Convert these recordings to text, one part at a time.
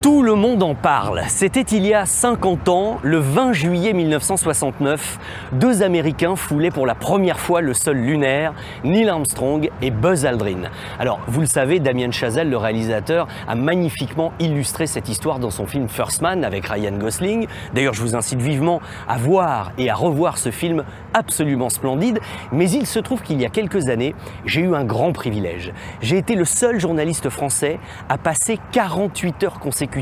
Tout le monde en parle. C'était il y a 50 ans, le 20 juillet 1969, deux Américains foulaient pour la première fois le sol lunaire, Neil Armstrong et Buzz Aldrin. Alors, vous le savez, Damien Chazelle, le réalisateur, a magnifiquement illustré cette histoire dans son film First Man avec Ryan Gosling. D'ailleurs, je vous incite vivement à voir et à revoir ce film absolument splendide. Mais il se trouve qu'il y a quelques années, j'ai eu un grand privilège. J'ai été le seul journaliste français à passer 48 heures consécutives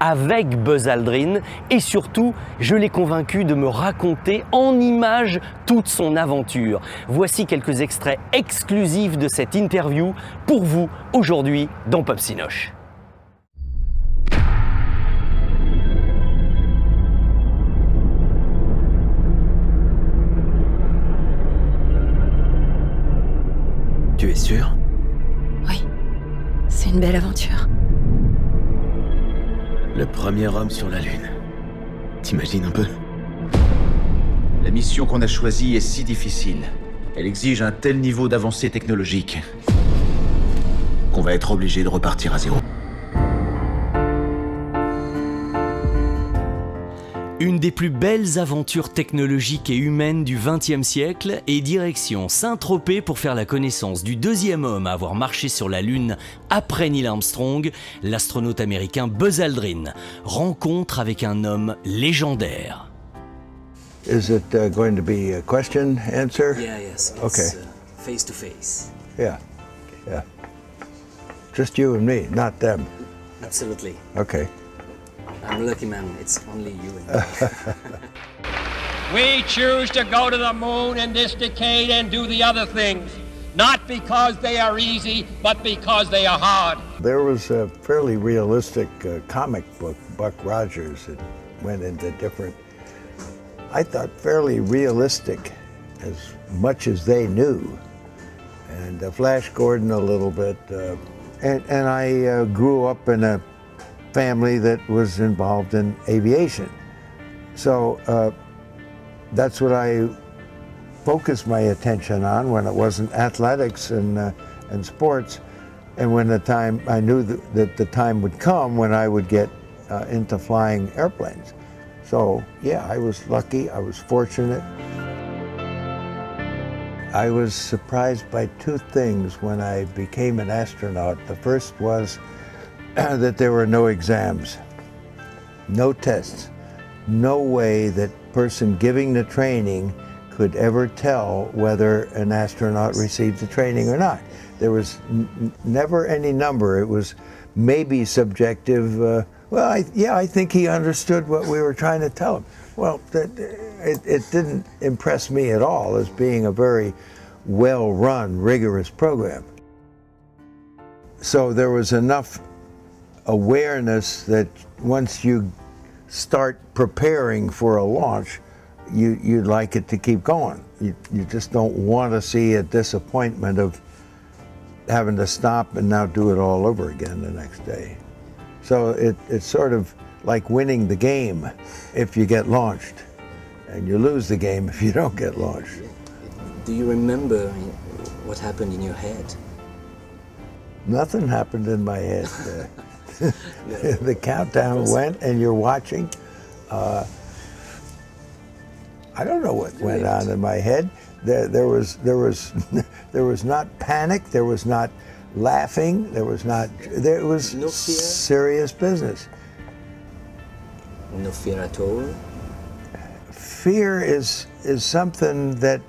avec Buzz Aldrin et surtout, je l'ai convaincu de me raconter en images toute son aventure. Voici quelques extraits exclusifs de cette interview pour vous aujourd'hui dans Pop Cinoche. Tu es sûr ? Oui, c'est une belle aventure. Le premier homme sur la Lune. T'imagines un peu ? La mission qu'on a choisie est si difficile. Elle exige un tel niveau d'avancée technologique qu'on va être obligé de repartir à zéro. Une des plus belles aventures technologiques et humaines du XXe siècle et direction Saint-Tropez pour faire la connaissance du deuxième homme à avoir marché sur la Lune après Neil Armstrong, l'astronaute américain Buzz Aldrin. Rencontre avec un homme légendaire. Is it going to be a question, answer? Yeah, yes. Okay. Face to face. Yeah, yeah. Just you and me, not them. Absolutely. Okay. I'm a lucky man. It's only you and me. We choose to go to the moon in this decade and do the other things, not because they are easy, but because they are hard. There was a fairly realistic comic book, Buck Rogers, that went into different, I thought fairly realistic, as much as they knew. And Flash Gordon a little bit. And I grew up in a family that was involved in aviation. So that's what I focused my attention on when it wasn't athletics and sports. And when I knew that the time would come when I would get into flying airplanes. So yeah, I was lucky, I was fortunate. I was surprised by two things when I became an astronaut. The first was that there were no exams, no tests, no way that person giving the training could ever tell whether an astronaut received the training or not. There was never any number. It was maybe subjective. I think he understood what we were trying to tell him. Well, it didn't impress me at all as being a very well-run, rigorous program. So there was enough awareness that once you start preparing for a launch, you'd like it to keep going. You just don't want to see a disappointment of having to stop and now do it all over again the next day. So it's sort of like winning the game if you get launched, and you lose the game if you don't get launched. Do you remember what happened in your head? Nothing happened in my head. The countdown went, and you're watching. I don't know what went on in my head. There was not panic. There was not laughing. There was no fear? Serious business. No fear at all? Fear is something that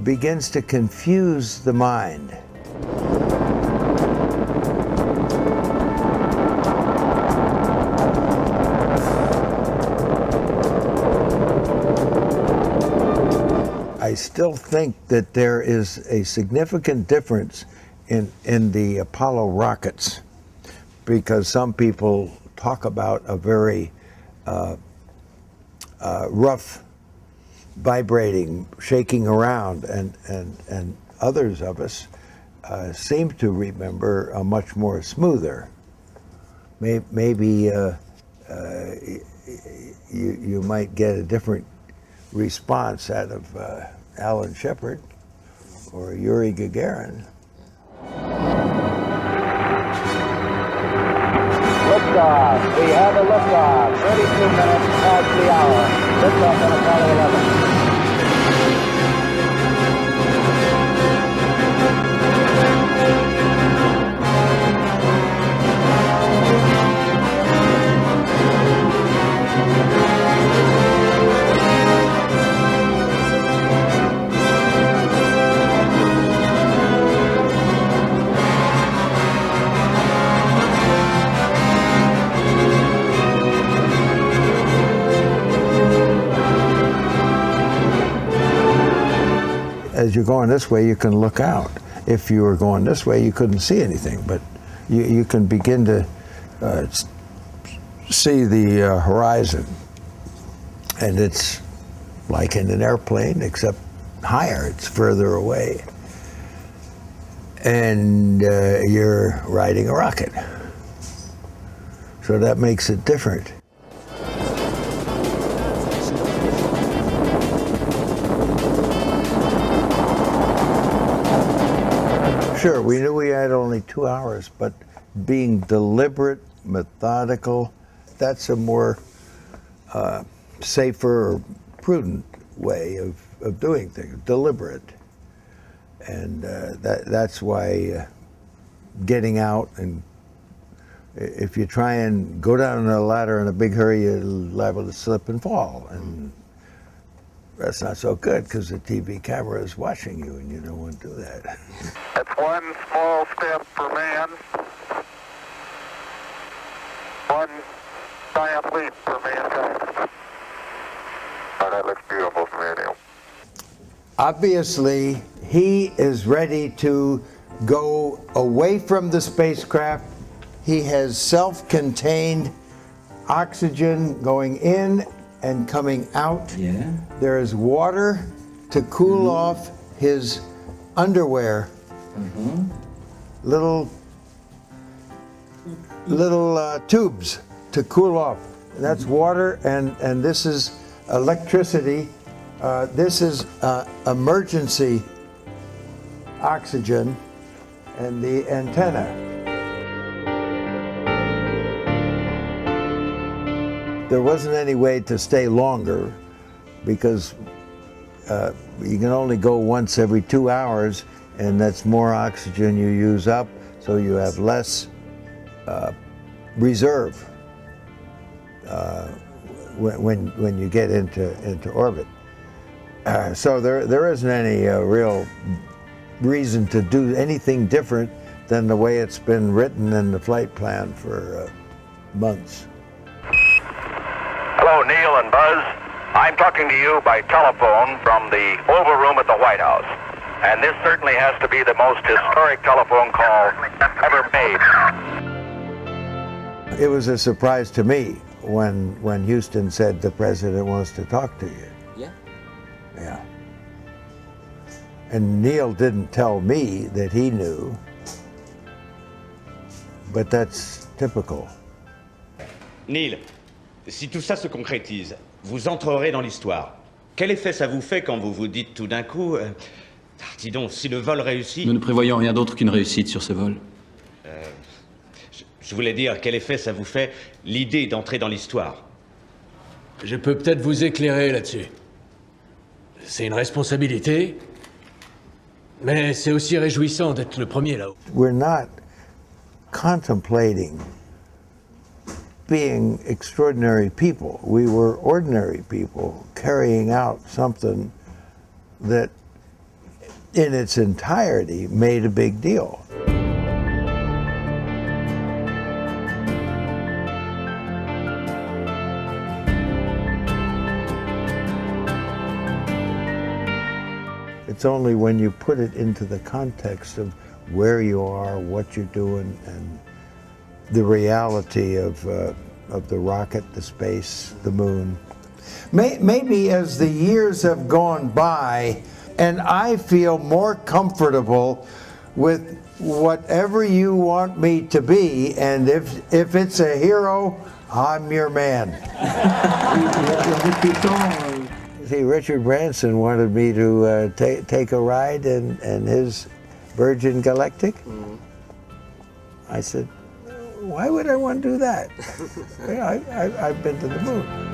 begins to confuse the mind. I still think that there is a significant difference in the Apollo rockets, because some people talk about a very rough, vibrating, shaking around, and others of us seem to remember a much more smoother. Maybe you might get a different response out of Alan Shepard or Yuri Gagarin. Liftoff liftoff. We have a liftoff. 32 minutes past the hour. Liftoff on Apollo 11. As you're going this way, you can look out. If you were going this way, you couldn't see anything, but you can begin to see the horizon. And it's like in an airplane, except higher, it's further away. And you're riding a rocket. So that makes it different. Sure, we knew we had only 2 hours, but being deliberate, methodical, that's a more safer or prudent way of doing things, deliberate. And that's why getting out, and if you try and go down a ladder in a big hurry, you're liable to slip and fall. And that's not so good because the TV camera is watching you and you don't want to do that. That's one small step for man, one giant leap for mankind. Oh, that looks beautiful from here, Neil. Obviously, he is ready to go away from the spacecraft. He has self-contained oxygen going in and coming out. Yeah. There is water to cool off his underwear. Little tubes to cool off. And that's water, and this is electricity. This is emergency oxygen, and the antenna. There wasn't any way to stay longer because you can only go once every 2 hours, and that's more oxygen you use up, so you have less reserve when you get into orbit. So there isn't any real reason to do anything different than the way it's been written in the flight plan for months. Hello, Neil and Buzz. I'm talking to you by telephone from the Oval Room at the White House. And this certainly has to be the most historic telephone call ever made. It was a surprise to me when Houston said the president wants to talk to you. Yeah. Yeah. And Neil didn't tell me that he knew, but that's typical. Neil, si tout ça se concrétise, vous entrerez dans l'histoire. Quel effet ça vous fait quand vous vous dites tout d'un coup dis donc, si le vol réussit... Nous ne prévoyons rien d'autre qu'une réussite sur ce vol. Je voulais dire, quel effet ça vous fait l'idée d'entrer dans l'histoire? Je peux peut-être vous éclairer là-dessus. C'est une responsabilité, mais c'est aussi réjouissant d'être le premier là-haut. We're not contemplating being extraordinary people. We were ordinary people carrying out something that in its entirety made a big deal. It's only when you put it into the context of where you are, what you're doing, and the reality of the rocket, the space, the moon. Maybe as the years have gone by, and I feel more comfortable with whatever you want me to be, and if it's a hero, I'm your man. See, Richard Branson wanted me to take a ride in his Virgin Galactic. I said, Why would I want to do that? I've been to the moon.